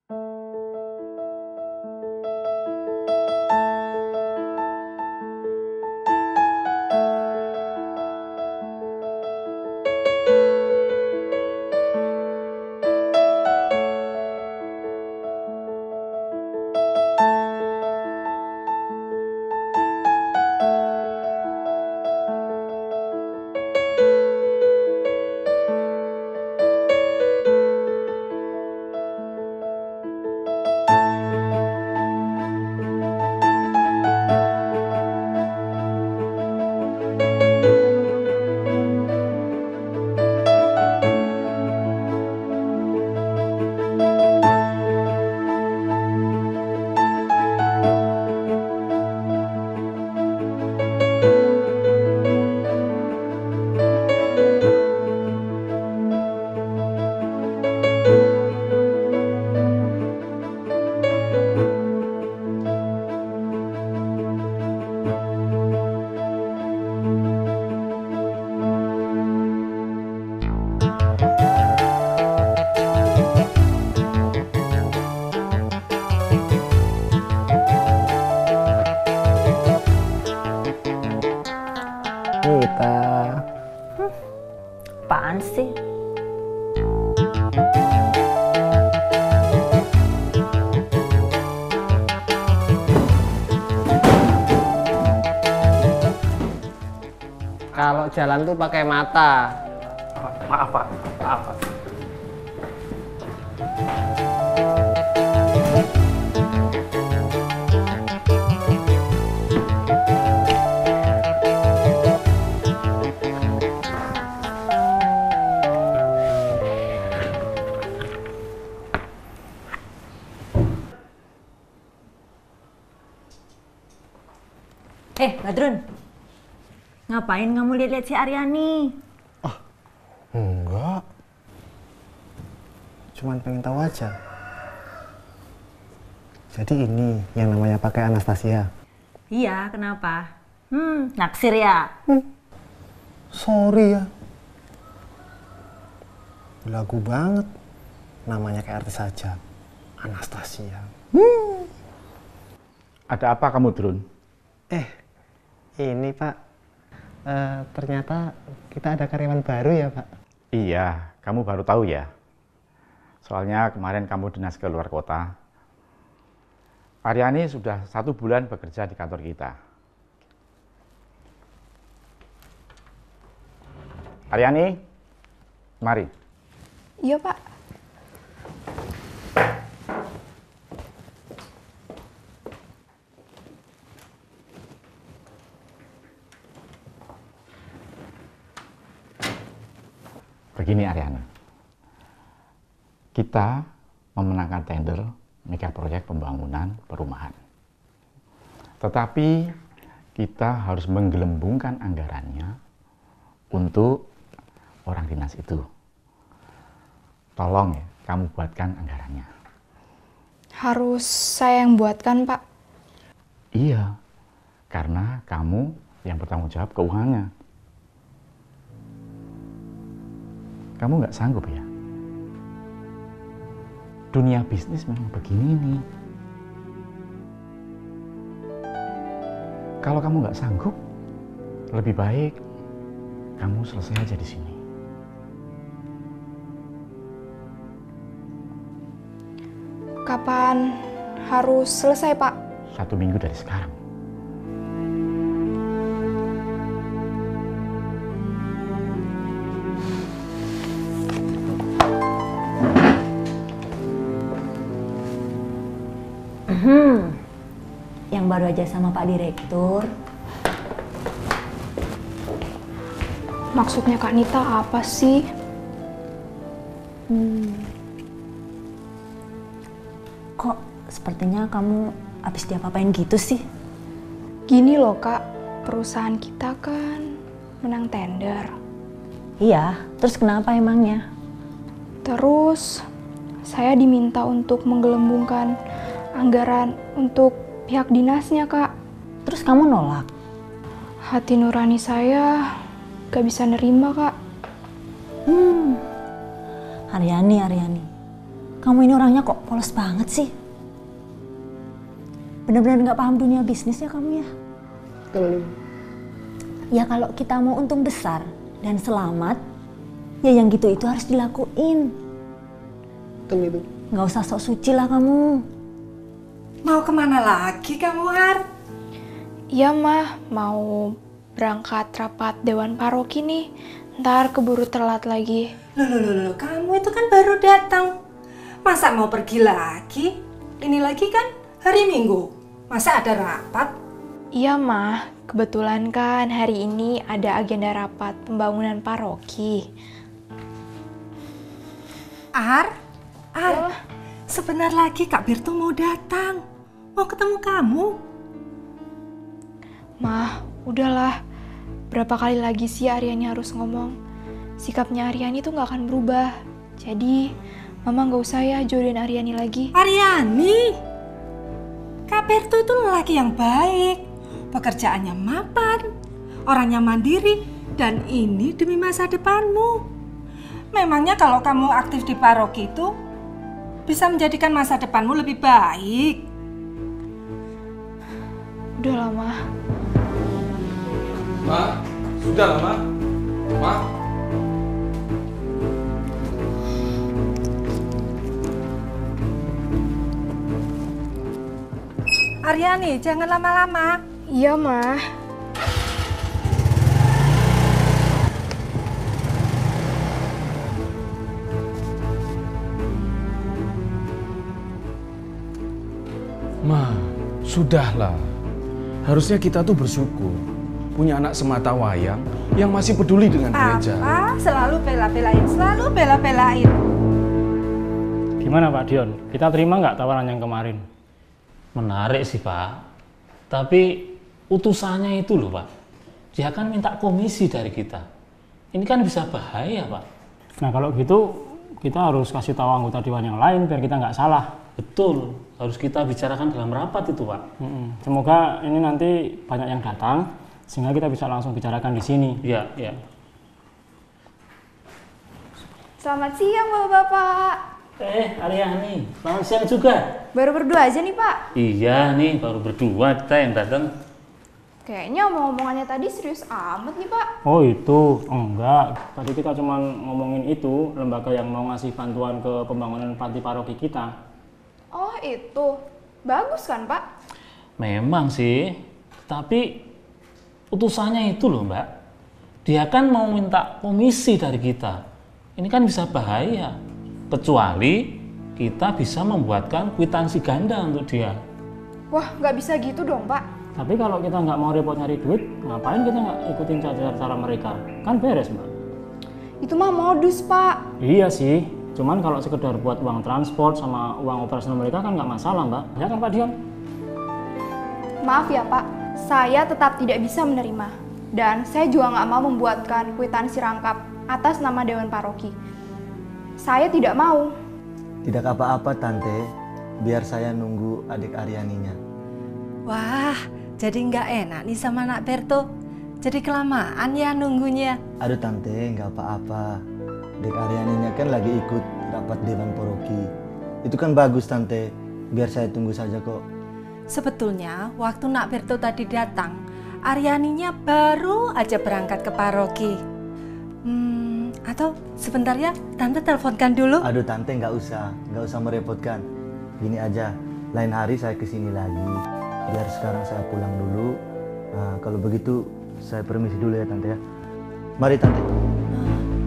Kita. Apaan sih? Kalau jalan tuh pakai mata. Maaf Pak, maaf Pak. Badrun, ngapain kamu lihat-lihat si Aryani? Enggak. Cuman pengen tahu aja. Jadi ini yang namanya pakai Anastasia. Iya, kenapa? Naksir ya? Sorry ya. Lagu banget. Namanya kayak artis saja. Anastasia. Ada apa kamu, Drun? Ini Pak. Ternyata kita ada karyawan baru ya Pak. Iya, kamu baru tahu ya. Soalnya kemarin kamu dinas ke luar kota. Aryani sudah 1 bulan bekerja di kantor kita. Aryani, mari. Iya Pak. Begini Aryani, kita memenangkan tender mega proyek pembangunan perumahan. Tetapi kita harus menggelembungkan anggarannya untuk orang dinas itu. Tolong ya, kamu buatkan anggarannya. Harus saya yang buatkan Pak? Iya, karena kamu yang bertanggung jawab keuangannya. Kamu nggak sanggup ya? Dunia bisnis memang begini nih. Kalau kamu nggak sanggup, lebih baik kamu selesai aja di sini. Kapan harus selesai Pak? 1 minggu dari sekarang. Yang baru aja sama Pak Direktur. Maksudnya Kak Nita apa sih? Kok sepertinya kamu habis diapa-apain gitu sih? Gini loh Kak, perusahaan kita kan menang tender. Iya, terus kenapa emangnya? Terus saya diminta untuk menggelembungkan anggaran untuk pihak dinasnya Kak. Terus kamu nolak? Hati nurani saya gak bisa nerima Kak. Aryani, Kamu ini orangnya kok polos banget sih. Bener-bener nggak paham dunia bisnis ya kamu ya. Betul. Ya kalau kita mau untung besar dan selamat, ya yang gitu itu harus dilakuin. Betul itu. Nggak usah sok suci lah kamu. Mau kemana lagi kamu, Har? Iya mah, mau berangkat rapat Dewan Paroki nih. Ntar keburu telat lagi. Loh, kamu itu kan baru datang. Masa mau pergi lagi? Ini lagi kan hari Minggu. Masa ada rapat? Iya mah, kebetulan kan hari ini ada agenda rapat pembangunan paroki. Ar, sebentar lagi Kak Birto mau datang. Mau ketemu kamu. Mah, udahlah. Berapa kali lagi sih Aryani harus ngomong? Sikapnya Aryani tuh gak akan berubah. Jadi, Mama gak usah ya jodohin Aryani lagi. Aryani, Kak Birto itu lelaki yang baik. Pekerjaannya mapan, orangnya mandiri, dan ini demi masa depanmu. Memangnya kalau kamu aktif di paroki itu bisa menjadikan masa depanmu lebih baik. Udahlah, Mah. Ma, sudah lah, Ma. Ma. Aryani, jangan lama-lama. Iya, Mah. Ma, sudahlah. Harusnya kita tuh bersyukur punya anak semata wayang yang masih peduli dengan gereja. Papa selalu bela-belain. Gimana Pak Dion? Kita terima nggak tawaran yang kemarin? Menarik sih Pak. Tapi utusannya itu loh Pak. Dia kan minta komisi dari kita. Ini kan bisa bahaya Pak. Nah kalau gitu kita harus kasih tahu anggota dewan yang lain biar kita nggak salah. Betul, harus kita bicarakan dalam rapat itu Pak. Semoga ini nanti banyak yang datang sehingga kita bisa langsung bicarakan di sini. Iya, iya. Selamat siang, Bapak-Bapak. Aryani, selamat siang juga. Baru berdua aja nih, Pak. Iya nih, baru berdua kita yang datang. Kayaknya omong-omongannya tadi serius amat nih, Pak. Oh itu? Enggak. Tadi kita cuma ngomongin itu, lembaga yang mau ngasih bantuan ke pembangunan panti paroki kita. Oh itu, bagus kan Pak? Memang sih, tapi utusannya itu loh Mbak. Dia kan mau minta komisi dari kita. Ini kan bisa bahaya. Kecuali kita bisa membuatkan kwitansi ganda untuk dia. Wah, nggak bisa gitu dong Pak. Tapi kalau kita nggak mau repot nyari duit, ngapain kita nggak ikutin cara-cara mereka? Kan beres Mbak. Itu mah modus Pak. Iya sih, cuman kalau sekedar buat uang transport sama uang operasional mereka kan nggak masalah Mbak. Ya kan Pak Dion? Maaf ya Pak, saya tetap tidak bisa menerima. Dan saya juga nggak mau membuatkan kwitansi rangkap atas nama Dewan Paroki. Saya tidak mau. Tidak apa-apa Tante, biar saya nunggu adik Aryaninya. Wah, jadi nggak enak nih sama anak Berto. Jadi kelamaan ya nunggunya. Aduh Tante, nggak apa-apa. Adik Aryaninya kan lagi ikut rapat Dewan Paroki. Itu kan bagus Tante, biar saya tunggu saja kok. Sebetulnya waktu Nak Berto tadi datang, Aryaninya baru aja berangkat ke paroki. Atau sebentar ya, Tante teleponkan dulu. Aduh Tante, nggak usah merepotkan. Gini aja, lain hari saya kesini lagi. Biar sekarang saya pulang dulu. Nah, kalau begitu saya permisi dulu ya Tante ya. Mari Tante.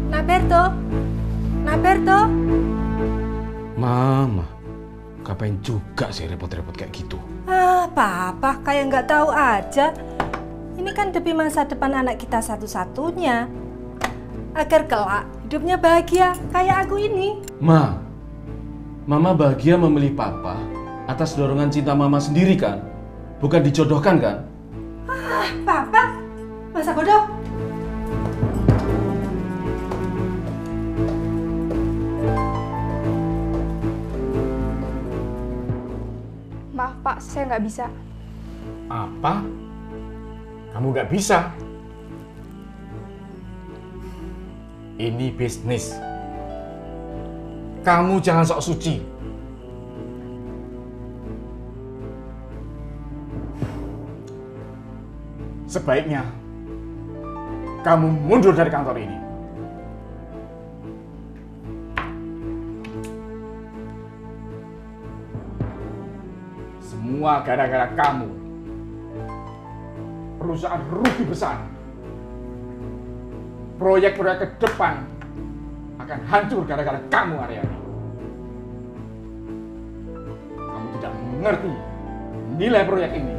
Nak Berto. Mama, ngapain juga sih repot-repot kayak gitu? Papa kayak nggak tahu aja. Ini kan demi masa depan anak kita satu-satunya. Agar kelak hidupnya bahagia kayak aku ini. Mama bahagia memilih Papa atas dorongan cinta Mama sendiri kan? Bukan dijodohkan kan? Papa, masa bodoh? Maaf Pak, saya nggak bisa. Apa? Kamu nggak bisa? Ini bisnis. Kamu jangan sok suci. sebaiknya kamu mundur dari kantor ini. Semua gara-gara kamu. Perusahaan rugi besar. Proyek-proyek ke depan akan hancur gara-gara kamu, Aryani. Kamu tidak mengerti nilai proyek ini.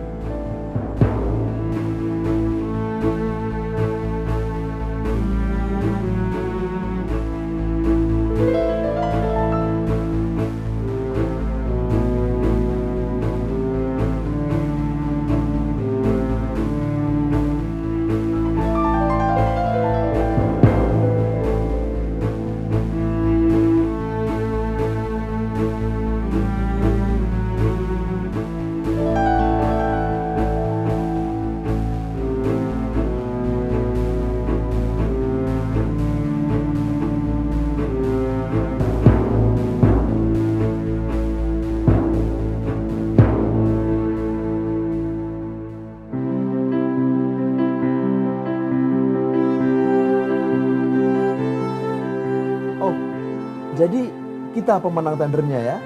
Jadi kita pemenang tendernya ya.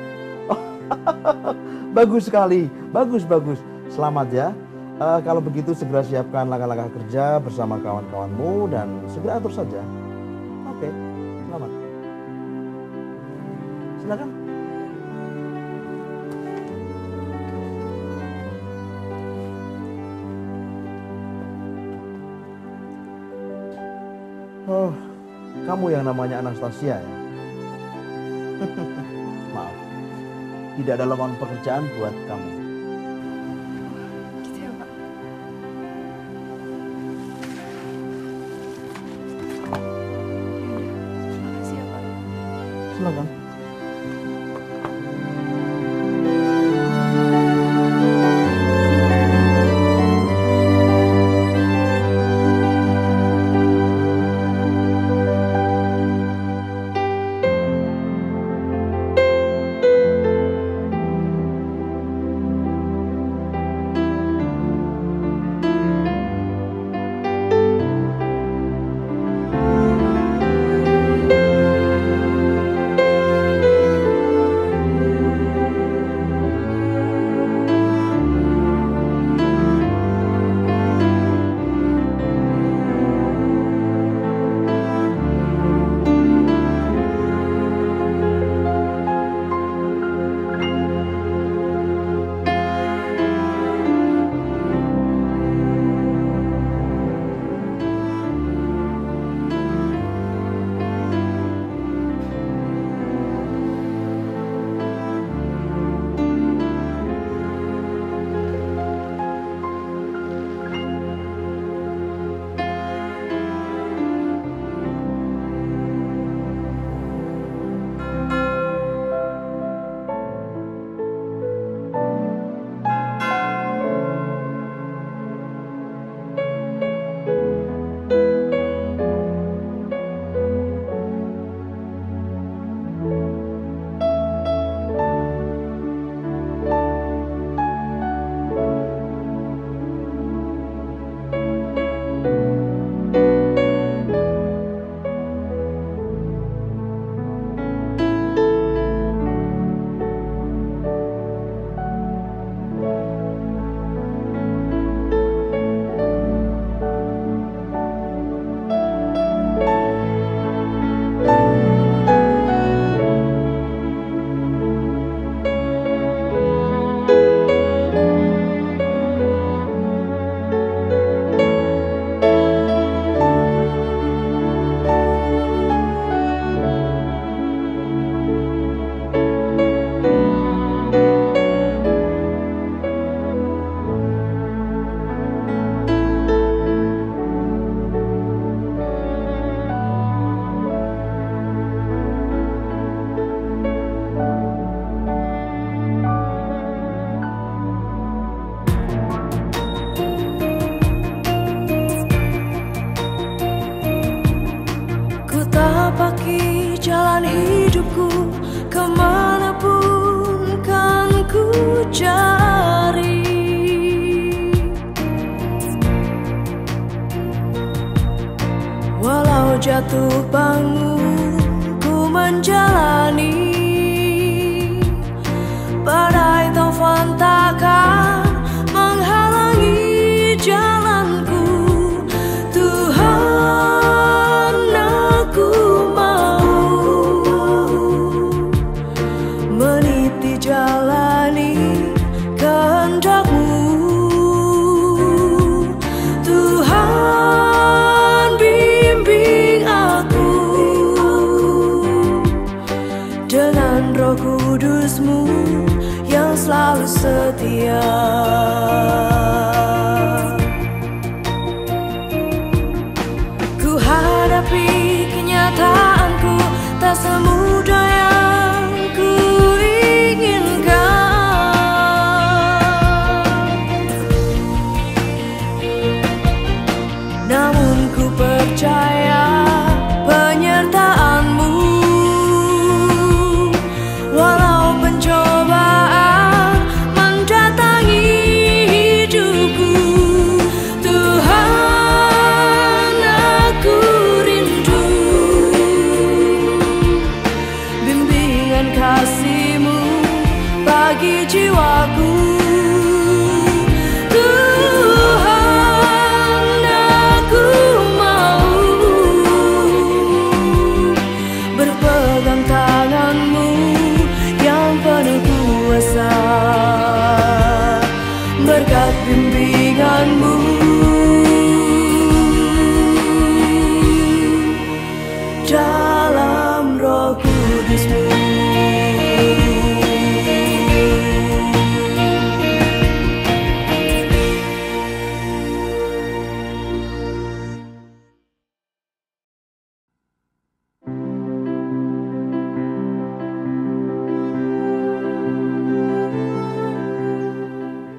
Oh, bagus sekali, bagus. Selamat ya. Kalau begitu segera siapkan langkah-langkah kerja bersama kawan-kawanmu dan segera atur saja. Oke, selamat. Silakan. Oh, kamu yang namanya Anastasia ya? Maaf, tidak ada lowongan pekerjaan buat kamu. Gitu ya, Pak. Terima kasih ya, Pak. Silakan. jatuh bangun ku menjalani. Badai taufan takkan menghalangi jalanku. Tuhan, aku mau meniti jalani kehendak-Mu. Tuhan, bimbing aku dengan Roh Kudus-Mu yang selalu setia. Ku hadapi kenyataanku tak semudah yang ku inginkan, namun ku percaya penyertaan-Mu. Walau pencobaan mendatangi hidupku, Tuhan, aku rindu bimbingan kasih-Mu bagi jiwaku. Tuhan, aku mau berpegang tangan-Mu yang penuh kuasa, berkat bimbingan-Mu dalam Roh Kudus-Mu.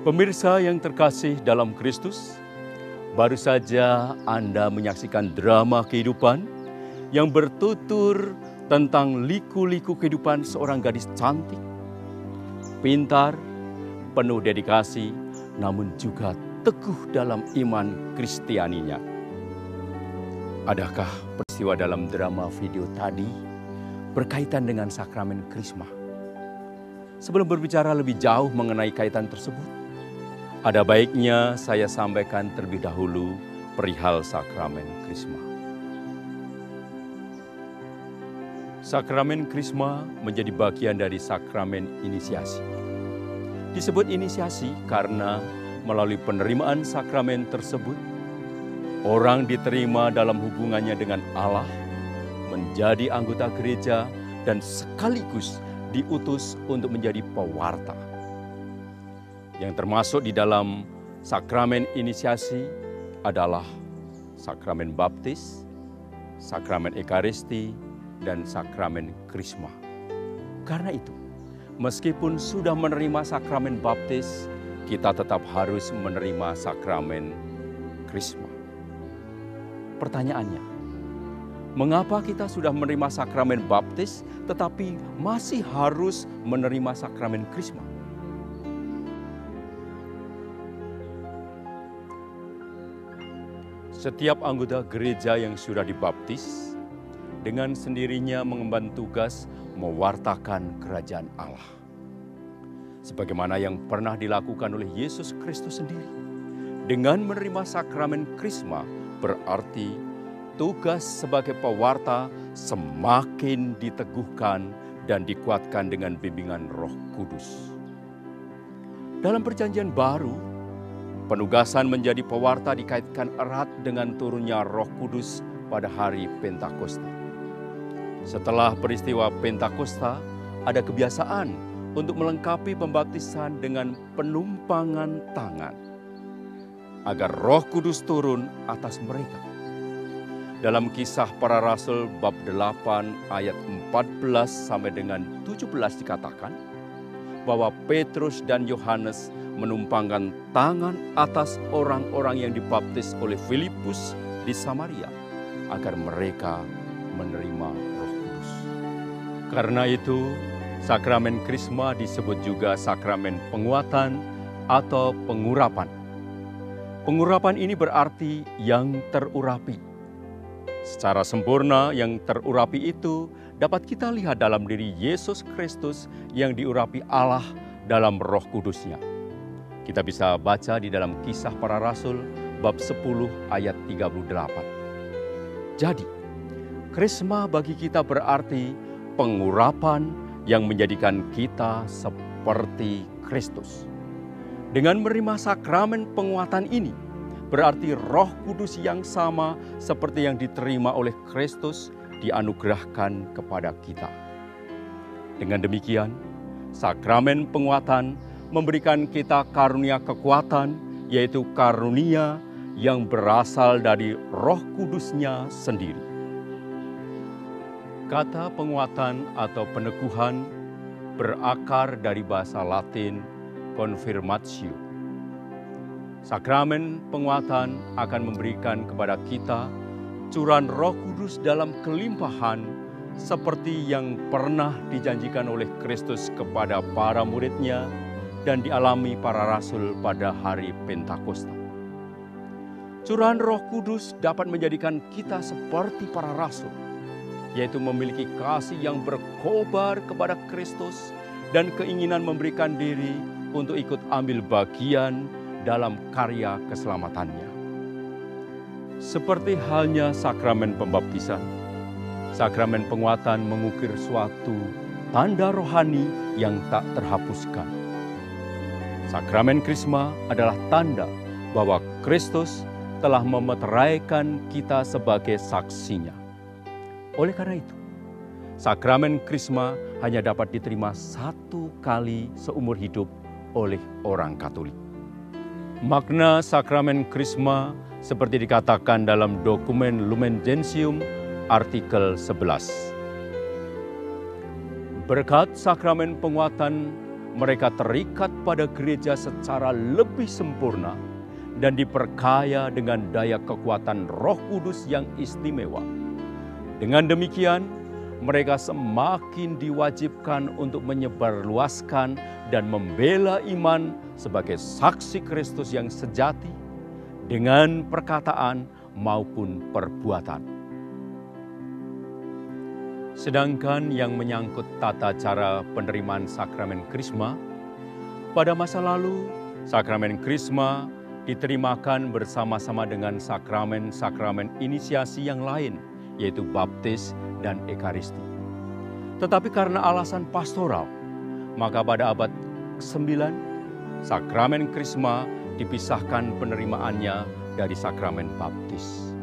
Pemirsa yang terkasih dalam Kristus, baru saja Anda menyaksikan drama kehidupan yang bertutur tentang liku-liku kehidupan seorang gadis cantik, pintar, penuh dedikasi, namun juga teguh dalam iman Kristianinya. Adakah peristiwa dalam drama video tadi berkaitan dengan sakramen Krisma? Sebelum berbicara lebih jauh mengenai kaitan tersebut, ada baiknya saya sampaikan terlebih dahulu perihal sakramen Krisma. Sakramen Krisma menjadi bagian dari sakramen inisiasi. Disebut inisiasi karena melalui penerimaan sakramen tersebut, orang diterima dalam hubungannya dengan Allah, menjadi anggota gereja, dan sekaligus diutus untuk menjadi pewarta. Yang termasuk di dalam sakramen inisiasi adalah sakramen baptis, sakramen ekaristi, dan sakramen krisma. Karena itu, meskipun sudah menerima sakramen baptis, kita tetap harus menerima sakramen krisma. Pertanyaannya, mengapa kita sudah menerima sakramen baptis tetapi masih harus menerima sakramen krisma? Setiap anggota gereja yang sudah dibaptis dengan sendirinya mengemban tugas mewartakan kerajaan Allah. Sebagaimana yang pernah dilakukan oleh Yesus Kristus sendiri. Dengan menerima sakramen krisma berarti tugas sebagai pewarta semakin diteguhkan dan dikuatkan dengan bimbingan Roh Kudus. Dalam Perjanjian Baru, penugasan menjadi pewarta dikaitkan erat dengan turunnya Roh Kudus pada hari Pentakosta. Setelah peristiwa Pentakosta, ada kebiasaan untuk melengkapi pembaptisan dengan penumpangan tangan, agar Roh Kudus turun atas mereka. Dalam Kisah Para Rasul bab 8 ayat 14 sampai dengan 17 dikatakan bahwa Petrus dan Yohanes menumpangkan tangan atas orang-orang yang dibaptis oleh Filipus di Samaria agar mereka menerima Roh Kudus. Karena itu, sakramen krisma disebut juga sakramen penguatan atau pengurapan. Pengurapan ini berarti yang terurapi. Secara sempurna yang terurapi itu dapat kita lihat dalam diri Yesus Kristus yang diurapi Allah dalam Roh Kudus-Nya. Kita bisa baca di dalam Kisah Para Rasul bab 10 ayat 38. Jadi, Krisma bagi kita berarti pengurapan yang menjadikan kita seperti Kristus. Dengan menerima sakramen penguatan ini, berarti Roh Kudus yang sama seperti yang diterima oleh Kristus dianugerahkan kepada kita. Dengan demikian, sakramen penguatan memberikan kita karunia kekuatan, yaitu karunia yang berasal dari Roh Kudus-Nya sendiri. Kata penguatan atau peneguhan berakar dari bahasa Latin confirmatio. Sakramen penguatan akan memberikan kepada kita curahan Roh Kudus dalam kelimpahan seperti yang pernah dijanjikan oleh Kristus kepada para murid-Nya dan dialami para rasul pada hari Pentakosta. Curahan Roh Kudus dapat menjadikan kita seperti para rasul, yaitu memiliki kasih yang berkobar kepada Kristus dan keinginan memberikan diri untuk ikut ambil bagian dalam karya keselamatannya. Seperti halnya sakramen pembaptisan, sakramen penguatan mengukir suatu tanda rohani yang tak terhapuskan. Sakramen Krisma adalah tanda bahwa Kristus telah memeteraikan kita sebagai saksinya. Oleh karena itu, sakramen Krisma hanya dapat diterima satu kali seumur hidup oleh orang Katolik. Makna sakramen Krisma seperti dikatakan dalam dokumen Lumen Gentium artikel 11. Berkat sakramen penguatan, mereka terikat pada gereja secara lebih sempurna dan diperkaya dengan daya kekuatan Roh Kudus yang istimewa. Dengan demikian, mereka semakin diwajibkan untuk menyebarluaskan dan membela iman sebagai saksi Kristus yang sejati dengan perkataan maupun perbuatan. Sedangkan yang menyangkut tata cara penerimaan sakramen Krisma, pada masa lalu sakramen Krisma diterimakan bersama-sama dengan sakramen-sakramen inisiasi yang lain, yaitu baptis dan ekaristi. Tetapi karena alasan pastoral, maka pada abad ke-9, sakramen Krisma dipisahkan penerimaannya dari sakramen baptis.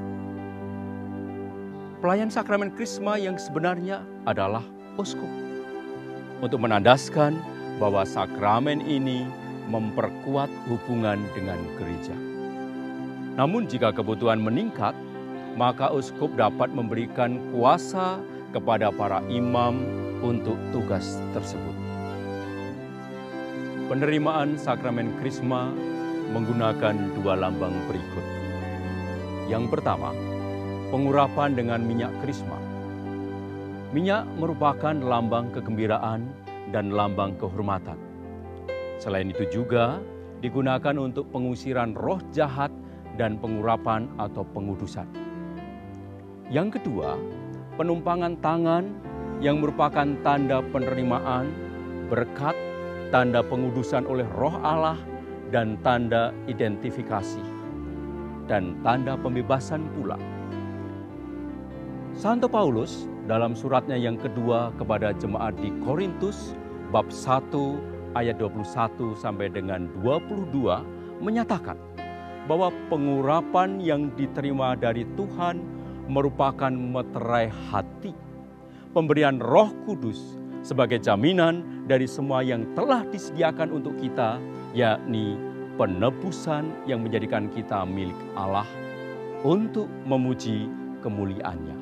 Pelayan sakramen Krisma yang sebenarnya adalah uskup, untuk menandaskan bahwa sakramen ini memperkuat hubungan dengan gereja. Namun jika kebutuhan meningkat, maka uskup dapat memberikan kuasa kepada para imam untuk tugas tersebut. Penerimaan sakramen Krisma menggunakan dua lambang berikut. Yang pertama, pengurapan dengan minyak Krisma. Minyak merupakan lambang kegembiraan dan lambang kehormatan. Selain itu juga digunakan untuk pengusiran roh jahat dan pengurapan atau pengudusan. Yang kedua, penumpangan tangan yang merupakan tanda penerimaan, berkat, tanda pengudusan oleh Roh Allah, dan tanda identifikasi, dan tanda pembebasan pula. Santo Paulus dalam suratnya yang kedua kepada jemaat di Korintus, bab 1 ayat 21 sampai dengan 22 menyatakan bahwa pengurapan yang diterima dari Tuhan merupakan meterai hati, pemberian Roh Kudus sebagai jaminan dari semua yang telah disediakan untuk kita, yakni penebusan yang menjadikan kita milik Allah untuk memuji kemuliaan-Nya.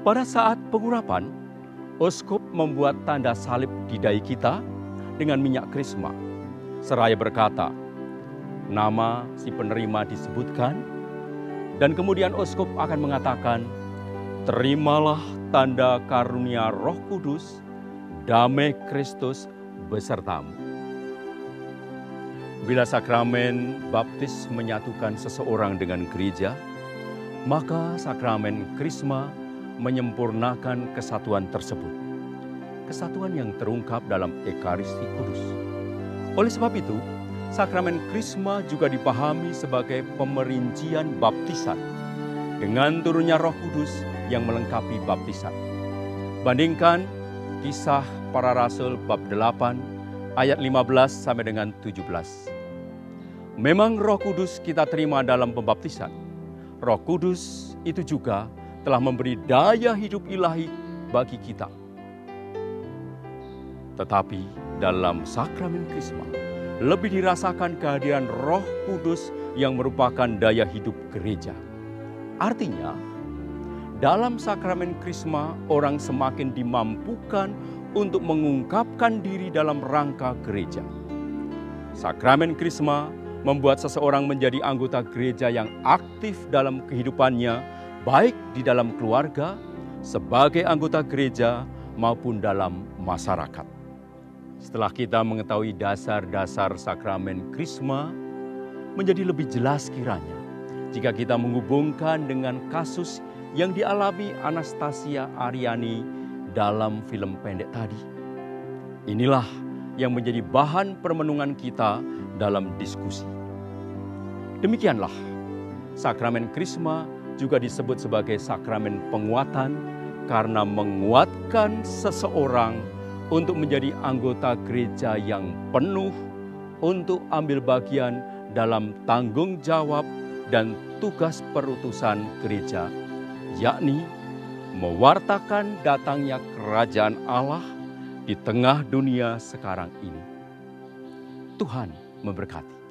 Pada saat pengurapan, uskup membuat tanda salib di dahi kita dengan minyak Krisma, seraya berkata, nama si penerima disebutkan, dan kemudian uskup akan mengatakan, terimalah tanda karunia Roh Kudus, damai Kristus besertamu. Bila sakramen baptis menyatukan seseorang dengan gereja, Maka sakramen Krisma menyempurnakan kesatuan tersebut. Kesatuan yang terungkap dalam Ekaristi Kudus. Oleh sebab itu, sakramen Krisma juga dipahami sebagai pemerincian baptisan dengan turunnya Roh Kudus yang melengkapi baptisan. Bandingkan Kisah Para Rasul bab 8 ayat 15 sampai dengan 17. Memang Roh Kudus kita terima dalam pembaptisan. Roh Kudus itu juga telah memberi daya hidup ilahi bagi kita. Tetapi dalam sakramen Krisma lebih dirasakan kehadiran Roh Kudus yang merupakan daya hidup gereja. Artinya, dalam sakramen Krisma orang semakin dimampukan untuk mengungkapkan diri dalam rangka gereja. Sakramen Krisma membuat seseorang menjadi anggota gereja yang aktif dalam kehidupannya, baik di dalam keluarga, sebagai anggota gereja, maupun dalam masyarakat. Setelah kita mengetahui dasar-dasar sakramen Krisma, menjadi lebih jelas kiranya jika kita menghubungkan dengan kasus yang dialami Anastasia Aryani dalam film pendek tadi. Inilah yang menjadi bahan permenungan kita dalam diskusi. Demikianlah, sakramen Krisma juga disebut sebagai sakramen penguatan karena menguatkan seseorang untuk menjadi anggota gereja yang penuh untuk ambil bagian dalam tanggung jawab dan tugas perutusan gereja, yakni mewartakan datangnya kerajaan Allah di tengah dunia sekarang ini. Tuhan memberkati.